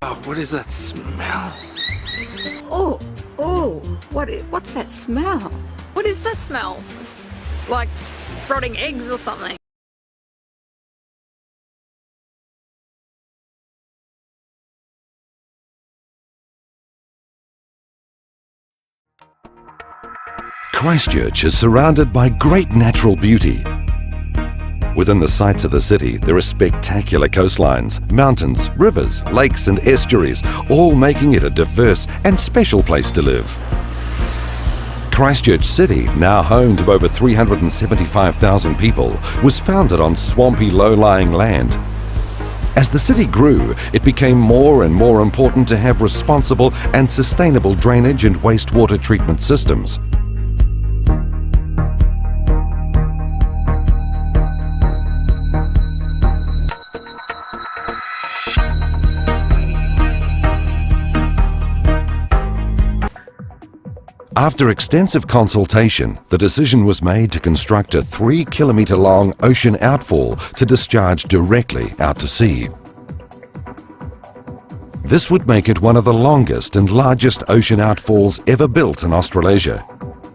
Oh, what is that smell? What's that smell? What is that smell? It's like rotting eggs or something. Christchurch is surrounded by great natural beauty. Within the sights of the city, there are spectacular coastlines, mountains, rivers, lakes and estuaries, all making it a diverse and special place to live. Christchurch City, now home to over 375,000 people, was founded on swampy, low-lying land. As the city grew, it became more and more important to have responsible and sustainable drainage and wastewater treatment systems. After extensive consultation, the decision was made to construct a 3-kilometre-long ocean outfall to discharge directly out to sea. This would make it one of the longest and largest ocean outfalls ever built in Australasia.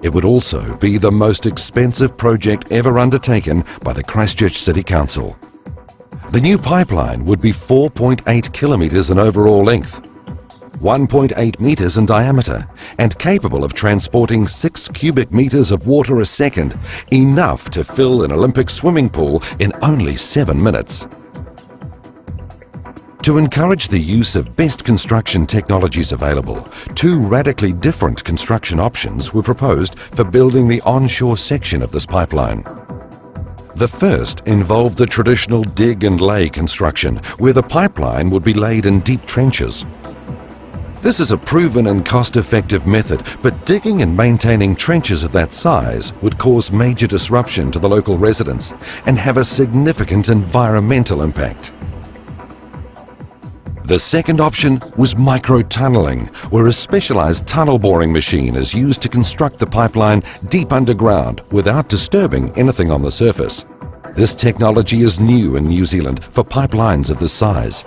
It would also be the most expensive project ever undertaken by the Christchurch City Council. The new pipeline would be 4.8 kilometres in overall length, 1.8 metres in diameter, and capable of transporting 6 cubic metres of water a second, enough to fill an Olympic swimming pool in only 7 minutes. To encourage the use of best construction technologies available, 2 radically different construction options were proposed for building the onshore section of this pipeline. The first involved the traditional dig and lay construction, where the pipeline would be laid in deep trenches. This is a proven and cost-effective method, but digging and maintaining trenches of that size would cause major disruption to the local residents and have a significant environmental impact. The second option was micro-tunnelling, where a specialised tunnel boring machine is used to construct the pipeline deep underground without disturbing anything on the surface. This technology is new in New Zealand for pipelines of this size.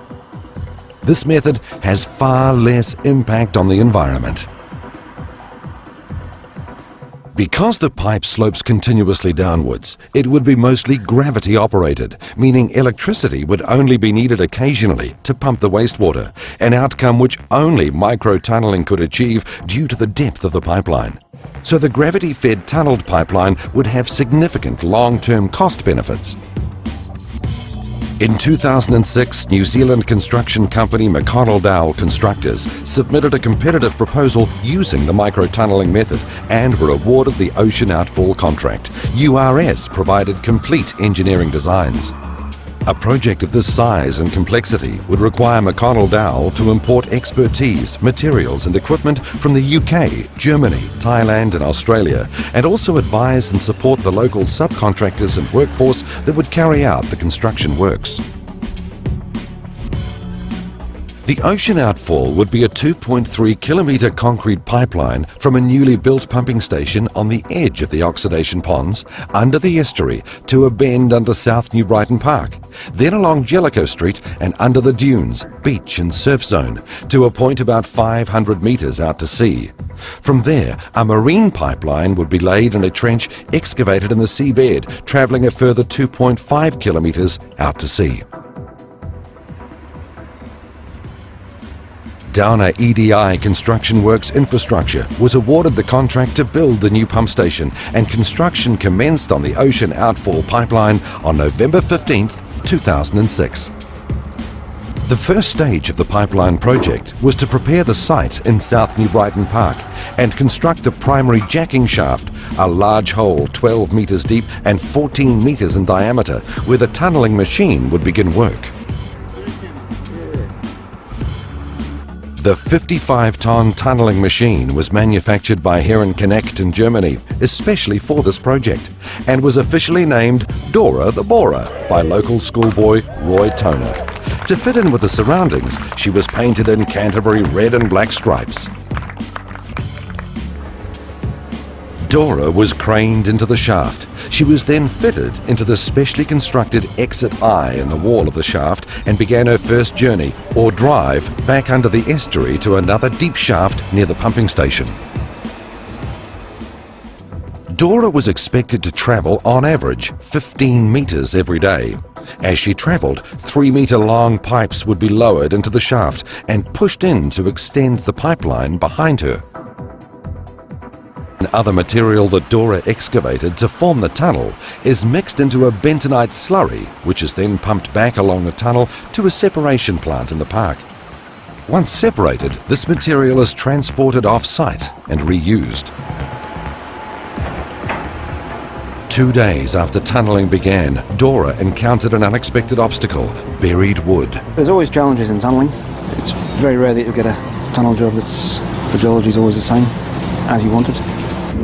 This method has far less impact on the environment. Because the pipe slopes continuously downwards, it would be mostly gravity operated, meaning electricity would only be needed occasionally to pump the wastewater, an outcome which only micro-tunnelling could achieve due to the depth of the pipeline. So the gravity-fed tunnelled pipeline would have significant long-term cost benefits. In 2006, New Zealand construction company McConnell Dowell Constructors submitted a competitive proposal using the micro-tunnelling method and were awarded the Ocean Outfall contract. URS provided complete engineering designs. A project of this size and complexity would require McConnell Dowell to import expertise, materials and equipment from the UK, Germany, Thailand and Australia, and also advise and support the local subcontractors and workforce that would carry out the construction works. The Ocean Outfall would be a 2.3 kilometre concrete pipeline from a newly built pumping station on the edge of the oxidation ponds, under the estuary, to a bend under South New Brighton Park, then along Jellicoe Street and under the dunes, beach and surf zone, to a point about 500 metres out to sea. From there, a marine pipeline would be laid in a trench excavated in the seabed, travelling a further 2.5 kilometres out to sea. Downer EDI Construction Works Infrastructure was awarded the contract to build the new pump station, and construction commenced on the Ocean Outfall pipeline on November 15, 2006. The first stage of the pipeline project was to prepare the site in South New Brighton Park and construct the primary jacking shaft, a large hole 12 metres deep and 14 metres in diameter, where the tunnelling machine would begin work. The 55-ton tunnelling machine was manufactured by Heron Connect in Germany, especially for this project, and was officially named Dora the Borer by local schoolboy Roy Toner. To fit in with the surroundings, she was painted in Canterbury red and black stripes. Dora was craned into the shaft. She was then fitted into the specially constructed exit eye in the wall of the shaft and began her first journey, or drive, back under the estuary to another deep shaft near the pumping station. Dora was expected to travel on average 15 metres every day. As she travelled, 3-metre-long pipes would be lowered into the shaft and pushed in to extend the pipeline behind her. Other material that Dora excavated to form the tunnel is mixed into a bentonite slurry, which is then pumped back along the tunnel to a separation plant in the park. Once separated, this material is transported off-site and reused. 2 days after tunnelling began, Dora encountered an unexpected obstacle: buried wood. There's always challenges in tunnelling. It's very rare that you'll get a tunnel job that's the geology is always the same as you want it.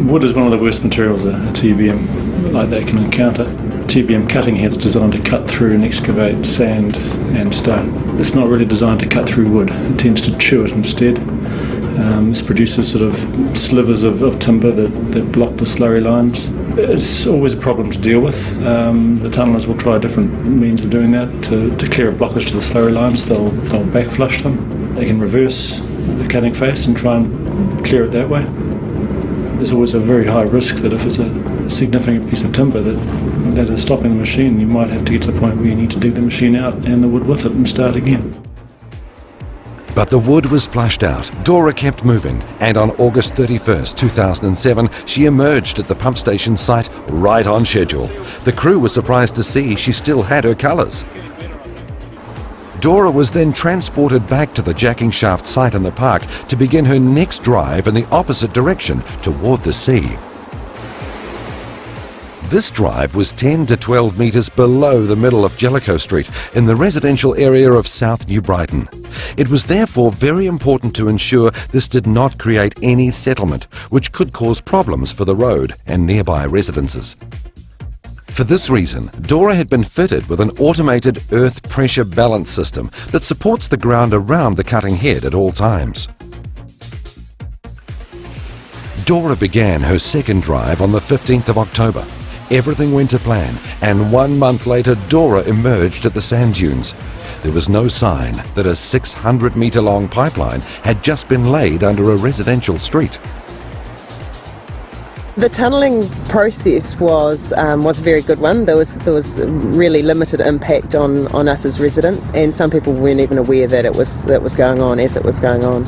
Wood is one of the worst materials a TBM like that can encounter. TBM cutting head's designed to cut through and excavate sand and stone. It's not really designed to cut through wood. It tends to chew it instead. This produces sort of slivers of timber that block the slurry lines. It's always a problem to deal with. The tunnellers will try different means of doing that. To clear a blockage to the slurry lines, they'll back flush them. They can reverse the cutting face and try and clear it that way. There's always a very high risk that if it's a significant piece of timber that is stopping the machine, you might have to get to the point where you need to dig the machine out and the wood with it and start again. But the wood was flushed out. Dora kept moving, and on August 31st, 2007, she emerged at the pump station site right on schedule. The crew was surprised to see she still had her colours. Dora was then transported back to the jacking shaft site in the park to begin her next drive in the opposite direction, toward the sea. This drive was 10 to 12 metres below the middle of Jellicoe Street in the residential area of South New Brighton. It was therefore very important to ensure this did not create any settlement, which could cause problems for the road and nearby residences. For this reason, Dora had been fitted with an automated earth pressure balance system that supports the ground around the cutting head at all times. Dora began her second drive on the 15th of October. Everything went to plan, and 1 month later Dora emerged at the sand dunes. There was no sign that a 600-metre-long pipeline had just been laid under a residential street. The tunnelling process was a very good one. There was really limited impact on us as residents, and some people weren't even aware that it was going on as it was going on.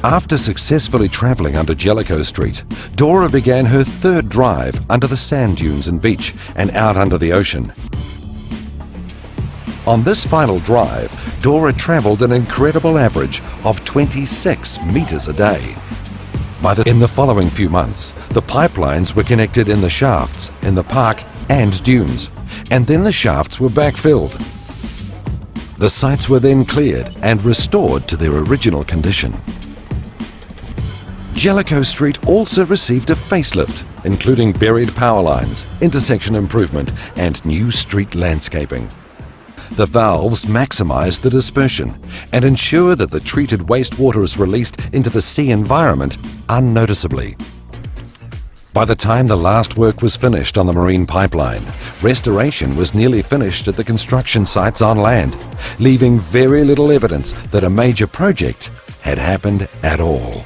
After successfully travelling under Jellicoe Street, Dora began her third drive under the sand dunes and beach and out under the ocean. On this final drive, Dora travelled an incredible average of 26 metres a day. In the following few months, the pipelines were connected in the shafts, in the park and dunes, and then the shafts were backfilled. The sites were then cleared and restored to their original condition. Jellicoe Street also received a facelift, including buried power lines, intersection improvement and new street landscaping. The valves maximise the dispersion and ensure that the treated wastewater is released into the sea environment unnoticeably. By the time the last work was finished on the marine pipeline, restoration was nearly finished at the construction sites on land, leaving very little evidence that a major project had happened at all.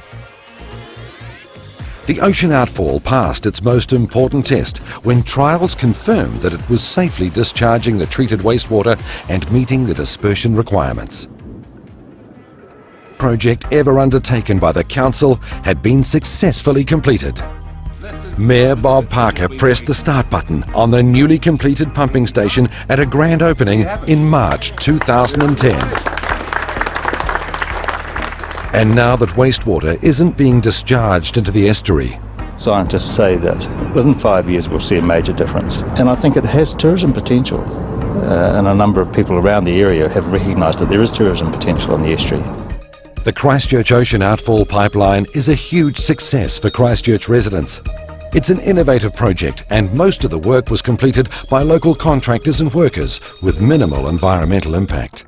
The ocean outfall passed its most important test when trials confirmed that it was safely discharging the treated wastewater and meeting the dispersion requirements. Project ever undertaken by the council had been successfully completed. Mayor Bob Parker pressed the start button on the newly completed pumping station at a grand opening in March 2010. And now that wastewater isn't being discharged into the estuary, scientists say that within 5 years we'll see a major difference. And I think it has tourism potential. And a number of people around the area have recognised that there is tourism potential in the estuary. the Christchurch Ocean Outfall Pipeline is a huge success for Christchurch residents. It's an innovative project, and most of the work was completed by local contractors and workers with minimal environmental impact.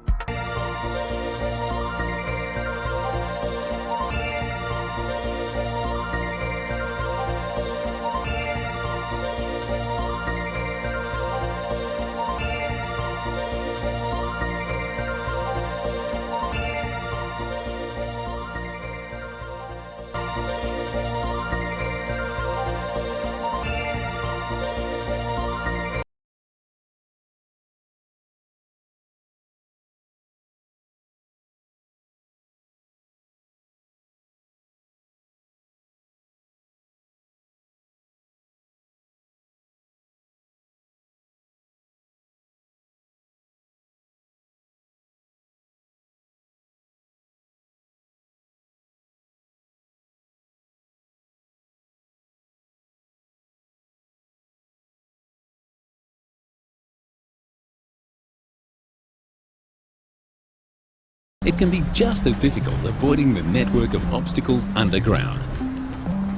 it can be just as difficult avoiding the network of obstacles underground.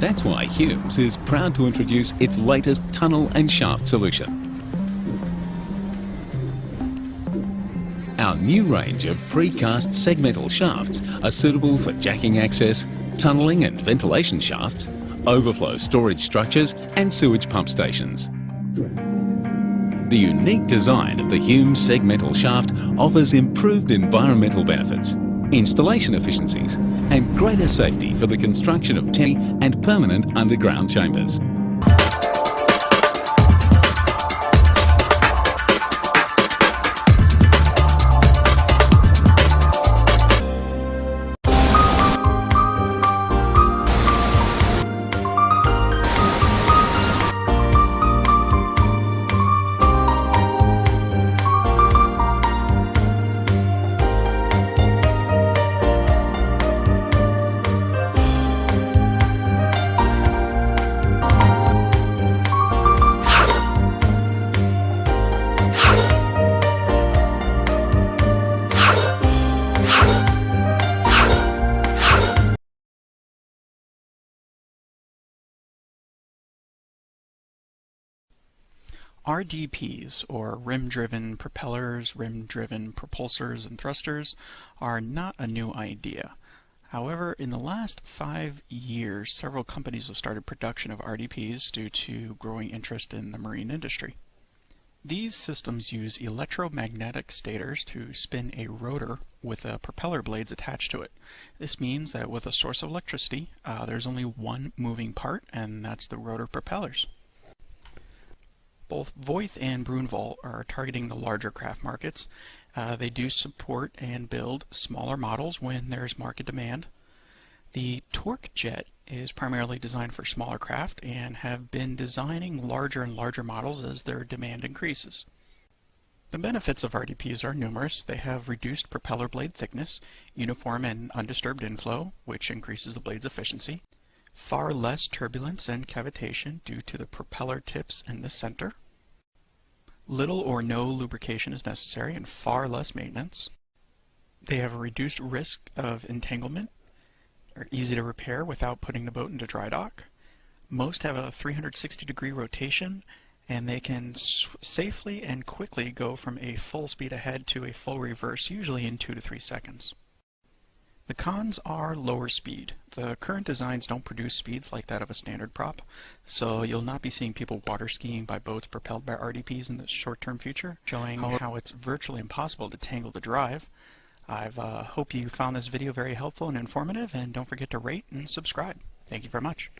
That's why Humes is proud to introduce its latest tunnel and shaft solution. Our new range of precast segmental shafts are suitable for jacking access, tunnelling and ventilation shafts, overflow storage structures and sewage pump stations. The unique design of the Humes segmental shaft offers improved environmental benefits, installation efficiencies and greater safety for the construction of temporary and permanent underground chambers. RDPs, or rim-driven propellers, rim-driven propulsors and thrusters, are not a new idea. However, in the last 5 years, several companies have started production of RDPs due to growing interest in the marine industry. These systems use electromagnetic stators to spin a rotor with propeller blades attached to it. This means that with a source of electricity, there's only one moving part, and that's the rotor propellers. Both Voith and Brunvoll are targeting the larger craft markets. They do support and build smaller models when there's market demand. The Torque Jet is primarily designed for smaller craft and have been designing larger and larger models as their demand increases. The benefits of RDPs are numerous. They have reduced propeller blade thickness, uniform and undisturbed inflow, which increases the blade's efficiency, far less turbulence and cavitation due to the propeller tips in the center. Little or no lubrication is necessary and far less maintenance. They have a reduced risk of entanglement, are easy to repair without putting the boat into dry dock. Most have a 360-degree rotation, and they can safely and quickly go from a full speed ahead to a full reverse, usually in 2 to 3 seconds. The cons are lower speed. The current designs don't produce speeds like that of a standard prop, so you'll not be seeing people water skiing by boats propelled by RDPs in the short-term future, showing how it's virtually impossible to tangle the drive. I hope you found this video very helpful and informative, and don't forget to rate and subscribe. Thank you very much.